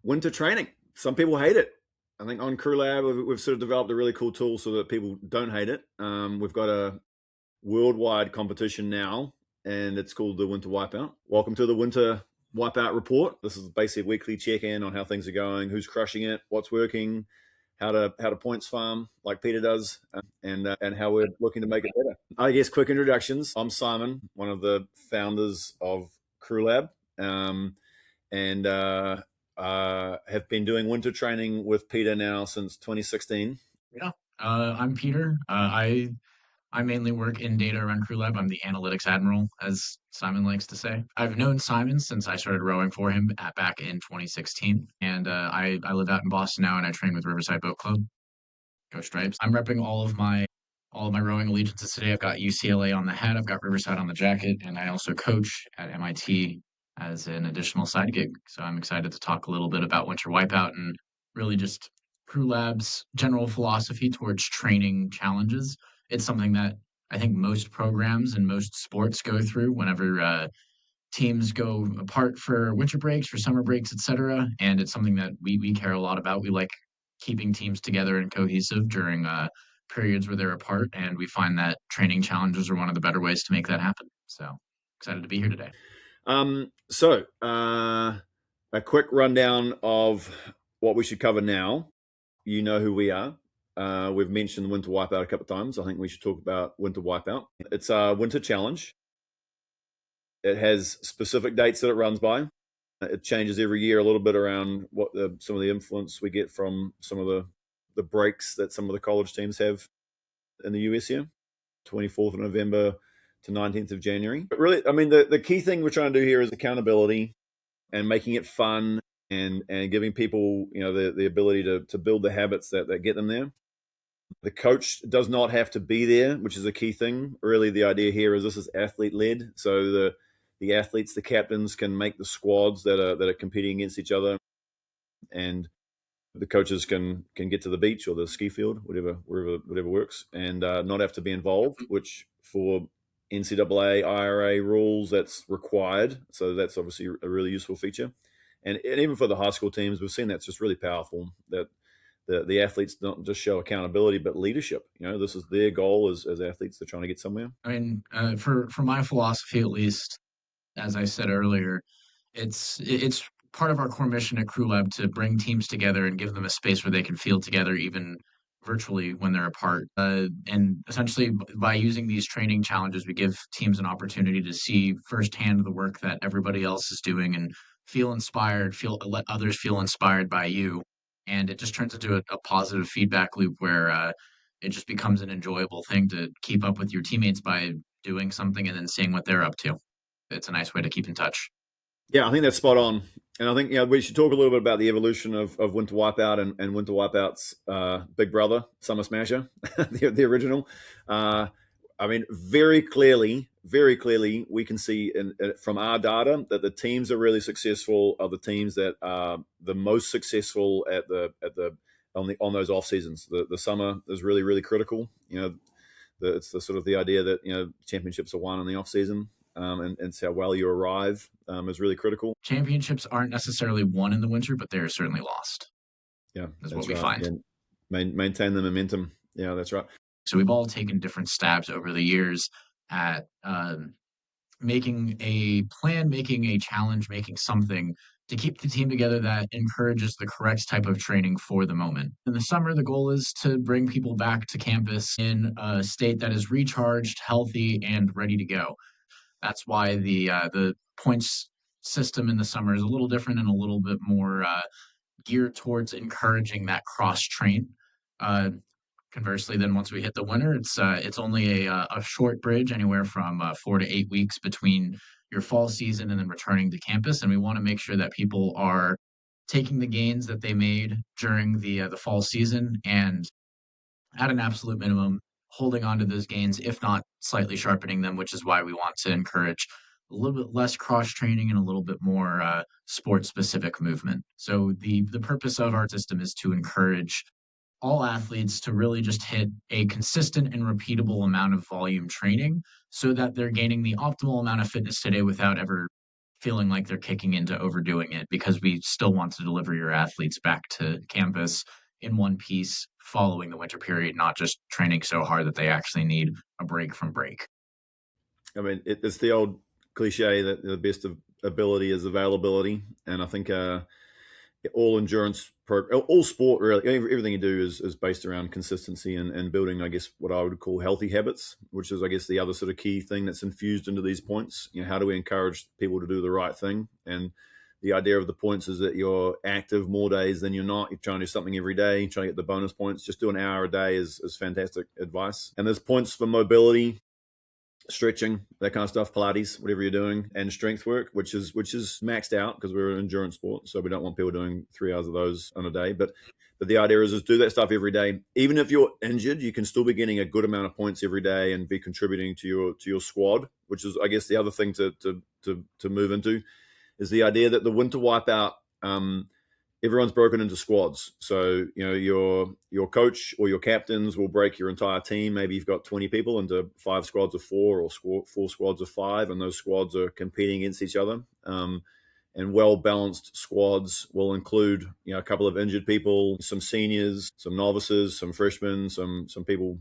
winter training. Some people hate it. I think on CrewLAB, we've sort of developed a really cool tool so that people don't hate it. We've got a worldwide competition now, and it's called the Winter Wipeout. Welcome to the Winter Wipeout report. This is basically a weekly check-in on how things are going, who's crushing it, what's working, how to points farm like Peter does, and how we're looking to make it better. I guess quick introductions. I'm Simon, one of the founders of CrewLAB, and have been doing winter training with Peter now since 2016. Yeah, I'm Peter. I mainly work in data around CrewLAB. I'm the analytics admiral, as Simon likes to say. I've known Simon since I started rowing for him back in 2016, and I live out in Boston now, and I train with Riverside Boat Club. Go Stripes! I'm repping all of my rowing allegiances today. I've got UCLA on the hat, I've got Riverside on the jacket, and I also coach at MIT as an additional side gig. So I'm excited to talk a little bit about Winter Wipeout and really just CrewLAB's general philosophy towards training challenges. It's something that I think most programs and most sports go through whenever teams go apart for winter breaks, for summer breaks, etc. And it's something that we care a lot about. We like keeping teams together and cohesive during periods where they're apart, and we find that training challenges are one of the better ways to make that happen. So excited to be here today. A quick rundown of what we should cover now. You know who we are. We've mentioned Winter Wipeout a couple of times. I think we should talk about Winter Wipeout. It's a winter challenge. It has specific dates that it runs by. It changes every year a little bit around what some of the influence we get from some of the breaks that some of the college teams have in the US here. 24th of November to 19th of January. But really, I mean, the key thing we're trying to do here is accountability and making it fun and giving people, the ability to build the habits that get them there. The coach does not have to be there, which is a key thing. Really, the idea here is this is athlete led. So the athletes, the captains, can make the squads that are competing against each other, and the coaches can get to the beach or the ski field, whatever works, and not have to be involved. Which for NCAA, IRA rules, that's required. So that's obviously a really useful feature. And even for the high school teams, we've seen that's just really powerful. That the athletes don't just show accountability, but leadership. This is their goal as athletes. They're trying to get somewhere. I mean, for my philosophy at least, as I said earlier, it's part of our core mission at CrewLAB to bring teams together and give them a space where they can feel together, even virtually when they're apart. And essentially, by using these training challenges, we give teams an opportunity to see firsthand the work that everybody else is doing and feel inspired, let others feel inspired by you. And it just turns into a positive feedback loop where it just becomes an enjoyable thing to keep up with your teammates by doing something and then seeing what they're up to. It's a nice way to keep in touch. Yeah, I think that's spot on. And I think we should talk a little bit about the evolution of Winter Wipeout and Winter Wipeout's big brother, Summer Smasher, the original. I mean, very clearly, we can see from our data that the teams are really successful are the teams that are the most successful on those off seasons. The summer is really, really critical. It's the sort of the idea that championships are won in the off season. And how well you arrive is really critical. Championships aren't necessarily won in the winter, but they're certainly lost. Yeah, Is that's what we right. find. Yeah. Maintain the momentum. Yeah, that's right. So we've all taken different stabs over the years at making a plan, making a challenge, making something to keep the team together that encourages the correct type of training for the moment. In the summer, the goal is to bring people back to campus in a state that is recharged, healthy, and ready to go. That's why the points system in the summer is a little different and a little bit more geared towards encouraging that cross train. Uh, Conversely, then once we hit the winter, it's only a short bridge, anywhere from 4 to 8 weeks between your fall season and then returning to campus. And we want to make sure that people are taking the gains that they made during the fall season and at an absolute minimum, holding on to those gains, if not slightly sharpening them, which is why we want to encourage a little bit less cross training and a little bit more sport specific movement. So the purpose of our system is to encourage all athletes to really just hit a consistent and repeatable amount of volume training so that they're gaining the optimal amount of fitness today without ever feeling like they're kicking into overdoing it, because we still want to deliver your athletes back to campus in one piece following the winter period, not just training so hard that they actually need a break from break. I mean, it's the old cliche that the best of ability is availability, and I think all endurance, all sport, really, everything you do is based around consistency and building, I guess, what I would call healthy habits, which is, I guess, the other sort of key thing that's infused into these points. How do we encourage people to do the right thing? And the idea of the points is that you're active more days than you're not. You're trying to do something every day, trying to get the bonus points. Just do an hour a day is fantastic advice. And there's points for mobility, stretching, that kind of stuff, Pilates, whatever you're doing, and strength work, which is maxed out because we're an endurance sport, so we don't want people doing 3 hours of those on a day. But the idea is do that stuff every day. Even if you're injured, you can still be getting a good amount of points every day and be contributing to your squad, which is, I guess, the other thing to move into is the idea that the winter wipeout, everyone's broken into squads. So, your coach or your captains will break your entire team. Maybe you've got 20 people into 5 squads of 4 or 4 squads of 5, and those squads are competing against each other. And well-balanced squads will include, a couple of injured people, some seniors, some novices, some freshmen, some people,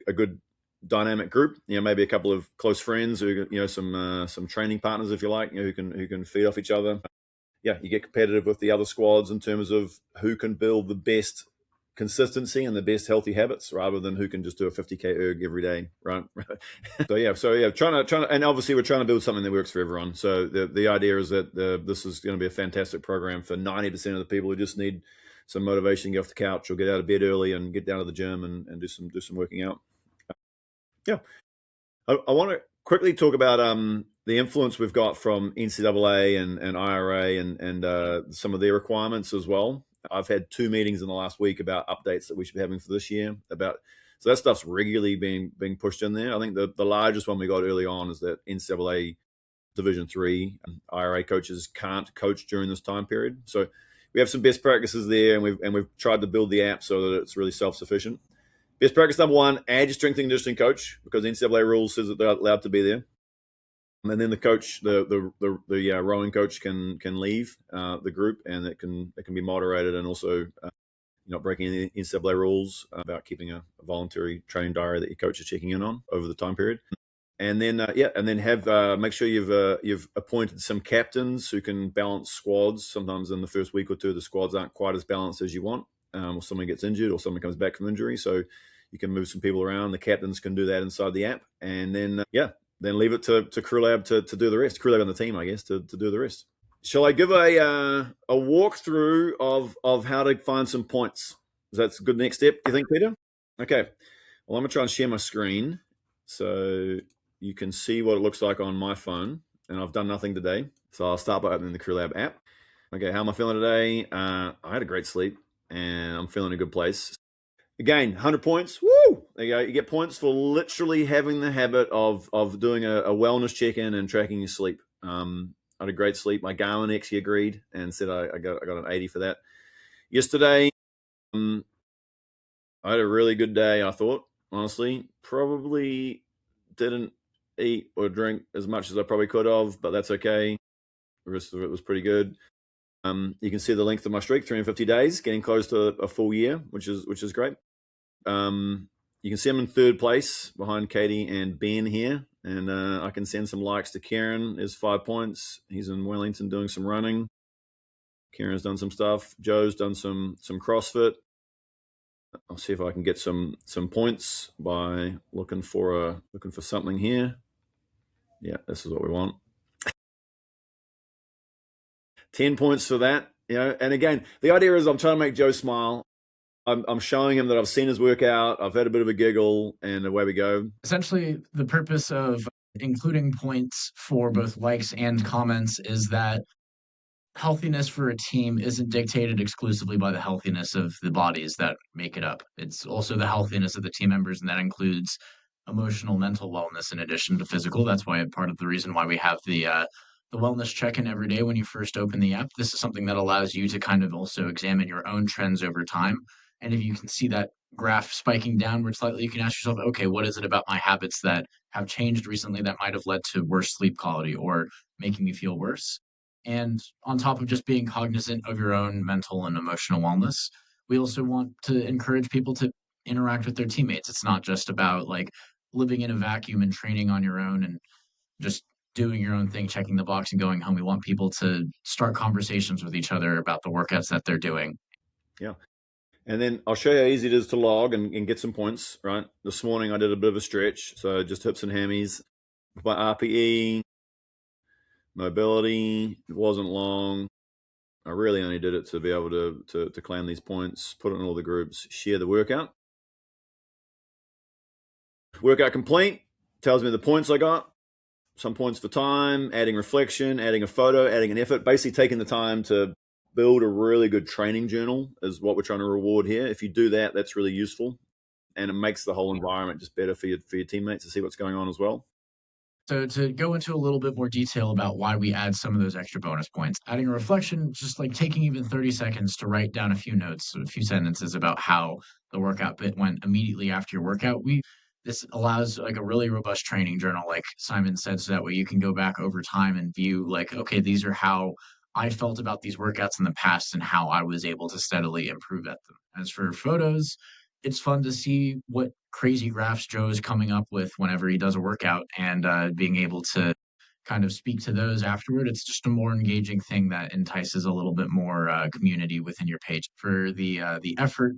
a good dynamic group. Maybe a couple of close friends who, some training partners, if you like, who can feed off each other. Yeah, you get competitive with the other squads in terms of who can build the best consistency and the best healthy habits, rather than who can just do a 50K erg every day, right? so trying to, and obviously we're trying to build something that works for everyone. So the idea is that this is going to be a fantastic program for 90% of the people who just need some motivation, get off the couch or get out of bed early and get down to the gym and do some working out. Yeah, I want to quickly talk about the influence we've got from NCAA and IRA and some of their requirements as well. I've had 2 meetings in the last week about updates that we should be having for this year. So that stuff's regularly being pushed in there. I think the largest one we got early on is that NCAA Division III IRA coaches can't coach during this time period. So we have some best practices there, and we've tried to build the app so that it's really self-sufficient. Best practice number 1: add your strength and conditioning coach, because NCAA rules says that they're allowed to be there. And then the coach, the rowing coach can leave the group, and it can be moderated, and also not breaking any NCAA rules about keeping a voluntary training diary that your coach is checking in on over the time period. And then have make sure you've appointed some captains who can balance squads. Sometimes in the first week or 2, the squads aren't quite as balanced as you want, or someone gets injured or someone comes back from injury. So you can move some people around. The captains can do that inside the app, and then leave it to CrewLAB to do the rest. CrewLAB and the team, I guess, to do the rest. Shall I give a walkthrough of how to find some points? That's a good next step, you think, Peter? Okay. Well, I'm going to try and share my screen so you can see what it looks like on my phone. And I've done nothing today. So I'll start by opening the CrewLAB app. Okay, how am I feeling today? I had a great sleep, and I'm feeling in a good place. Again, 100 points. Woo! There you go. You get points for literally having the habit of doing a wellness check-in and tracking your sleep. I had a great sleep. My Garmin actually agreed and said I got an 80 for that. Yesterday, I had a really good day, I thought, honestly. Probably didn't eat or drink as much as I probably could have, but that's okay. The rest of it was pretty good. You can see the length of my streak, 350 days, getting close to a full year, which is great. You can see I'm in 3rd place behind Katie and Ben here, and I can send some likes to Kieran. There's 5 points. He's in Wellington doing some running. Kieran's done some stuff. Joe's done some CrossFit. I'll see if I can get some points by looking for something here. Yeah, this is what we want. 10 points for that. And again, the idea is I'm trying to make Joe smile. I'm showing him that I've seen his workout. I've had a bit of a giggle, and away we go. Essentially, the purpose of including points for both likes and comments is that healthiness for a team isn't dictated exclusively by the healthiness of the bodies that make it up. It's also the healthiness of the team members, and that includes emotional, mental wellness in addition to physical. That's why part of the reason why we have the wellness check-in every day when you first open the app. This is something that allows you to kind of also examine your own trends over time. And if you can see that graph spiking downward slightly, you can ask yourself, okay, what is it about my habits that have changed recently that might have led to worse sleep quality or making me feel worse? And on top of just being cognizant of your own mental and emotional wellness, we also want to encourage people to interact with their teammates. It's not just about like living in a vacuum and training on your own and just doing your own thing, checking the box and going home. We want people to start conversations with each other about the workouts that they're doing. Yeah. And then I'll show you how easy it is to log and get some points, right? This morning I did a bit of a stretch, so just hips and hammies. My RPE, mobility, it wasn't long. I really only did it to be able to claim these points, put it in all the groups, share the workout. Workout complete, tells me the points I got, some points for time, adding reflection, adding a photo, adding an effort, basically taking the time to build a really good training journal is what we're trying to reward here. If you do that, that's really useful. And it makes the whole environment just better for your teammates to see what's going on as well. So to go into a little bit more detail about why we add some of those extra bonus points, adding a reflection, just like taking even 30 seconds to write down a few notes, a few sentences about how the workout bit went immediately after your workout. This allows like a really robust training journal, like Simon said, so that way you can go back over time and view like, okay, these are how I felt about these workouts in the past and how I was able to steadily improve at them. As for photos, it's fun to see what crazy graphs Joe is coming up with whenever he does a workout and being able to kind of speak to those afterward. It's just a more engaging thing that entices a little bit more community within your page. For the effort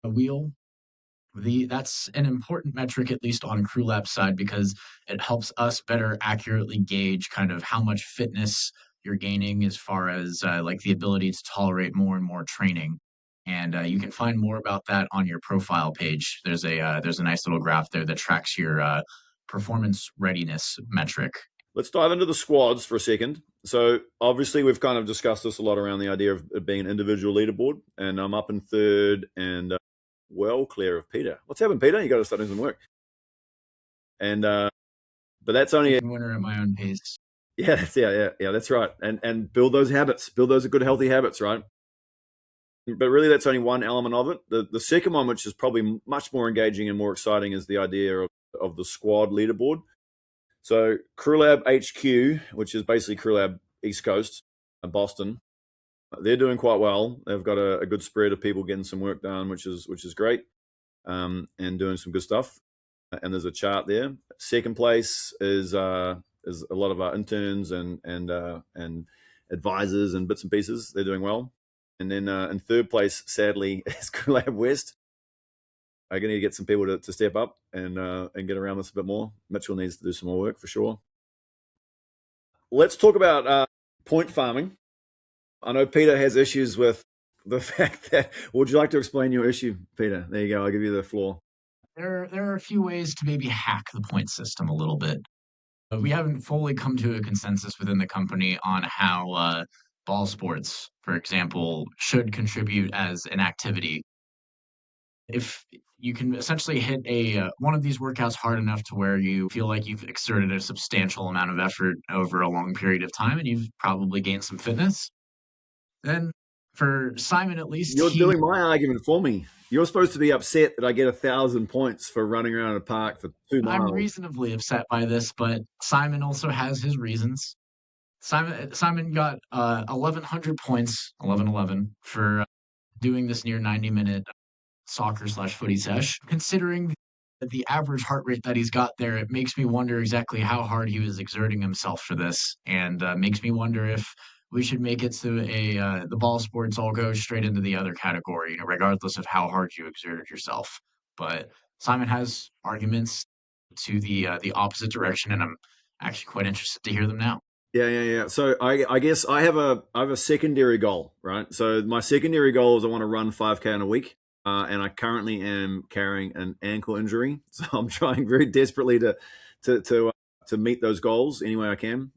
wheel, that's an important metric, at least on CrewLAB side, because it helps us better accurately gauge kind of how much fitness you're gaining as far as like the ability to tolerate more and more training. And you can find more about that on your profile page. There's a nice little graph there that tracks your performance readiness metric. Let's dive into the squads for a second. So obviously we've kind of discussed this a lot around the idea of it being an individual leaderboard, and I'm up in third and well clear of Peter. What's happened, Peter? You got to start doing some work. And but that's only Winner at my own pace. yeah, that's right. And build those habits, build those good healthy habits, right? But really, that's only one element of it. The second one, which is probably much more engaging and more exciting, is the idea of the squad leaderboard. So CrewLAB HQ, which is basically CrewLAB East Coast, Boston, they're doing quite well. They've got a good spread of people getting some work done, which is great, and doing some good stuff. And there's a chart there. Second place is a lot of our interns and advisors and bits and pieces. They're doing well. And then in third place, sadly, is CrewLAB West. I'm going to get some people to step up and get around this a bit more. Mitchell needs to do some more work for sure. Let's talk about point farming. I know Peter has issues with the fact that. Would you like to explain your issue, Peter? There you go. I'll give you the floor. There are a few ways to maybe hack the point system a little bit. We haven't fully come to a consensus within the company on how ball sports, for example, should contribute as an activity. If you can essentially hit a one of these workouts hard enough to where you feel like you've exerted a substantial amount of effort over a long period of time and you've probably gained some fitness, then for Simon at least, You're doing my argument for me. You're supposed to be upset that I get 1,000 points for running around a park for 2 miles. I'm reasonably upset by this, but Simon also has his reasons. Simon got 1,100 points, 1111, for doing this near 90-minute soccer/footy sesh. Considering the average heart rate that he's got there, it makes me wonder exactly how hard he was exerting himself for this, and makes me wonder if we should make it so the ball sports all go straight into the other category, regardless of how hard you exerted yourself. But Simon has arguments to the opposite direction, and I'm actually quite interested to hear them now. Yeah. So I guess I have a secondary goal, right? So my secondary goal is I want to run 5K in a week, and I currently am carrying an ankle injury, so I'm trying very desperately to meet those goals any way I can.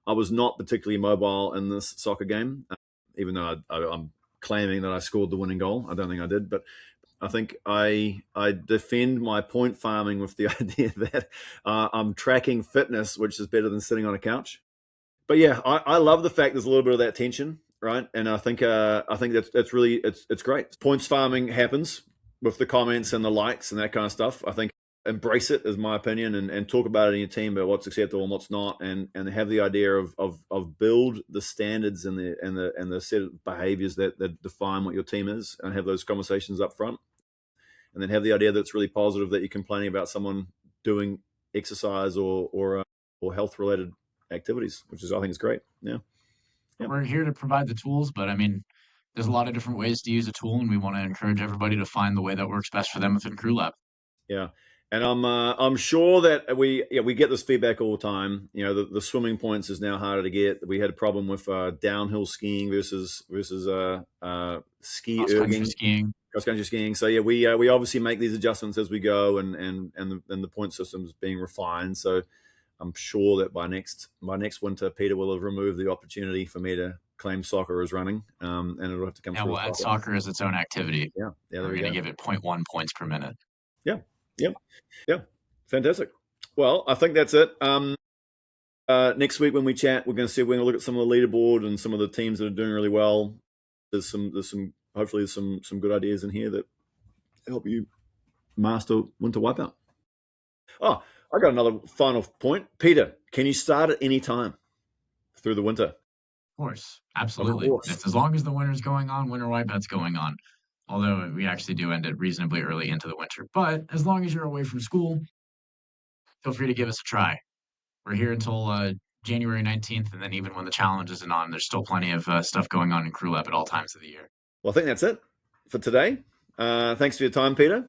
I was not particularly mobile in this soccer game, even though I'm claiming that I scored the winning goal. I don't think I did, but I think I defend my point farming with the idea that I'm tracking fitness, which is better than sitting on a couch. But yeah, I love the fact there's a little bit of that tension, right? And I think that's really it's great. Points farming happens. with the comments and the likes and that kind of stuff. I think embrace it, is my opinion, and talk about it in your team about what's acceptable and what's not, and have the idea of build the standards and the set of behaviors that define what your team is, and have those conversations up front, and then have the idea that it's really positive that you're complaining about someone doing exercise or health related activities, which is, I think, is great. Yeah. We're here to provide the tools, but I mean, there's a lot of different ways to use a tool, and we want to encourage everybody to find the way that works best for them within CrewLAB. Yeah. And I'm sure that we get this feedback all the time. You know, the swimming points is now harder to get. We had a problem with downhill skiing versus ski Cross-country erging, skiing. cross country skiing. So yeah, we obviously make these adjustments as we go, and the point system is being refined. So I'm sure that by next winter, Peter will have removed the opportunity for me to claim soccer as running, and it'll have to come Yeah, through. we'll add soccer as its own activity. Yeah, there We're we going to go. give it 0.1 points per minute. Yeah, yeah, yeah. Fantastic. Well, I think that's it. Next week when we chat, we're going to look at some of the leaderboard and some of the teams that are doing really well. There's some hopefully some good ideas in here that help you master Winter Wipeout. Oh, I got another final point. Peter, can you start at any time through the winter? Of course, Of absolutely. course. It's as long as the winter's going on, winter wipeout's going on. Although we actually do end it reasonably early into the winter. But as long as you're away from school, feel free to give us a try. We're here until January 19th, and then even when the challenge isn't on, there's still plenty of stuff going on in CrewLAB at all times of the year. Well, I think that's it for today. Thanks for your time, Peter.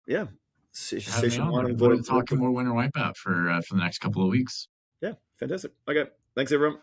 Yeah. For having me Session on. one. Looking forward to talking more winter wipeout for the next couple of weeks. Yeah, fantastic. Okay. Thanks, everyone.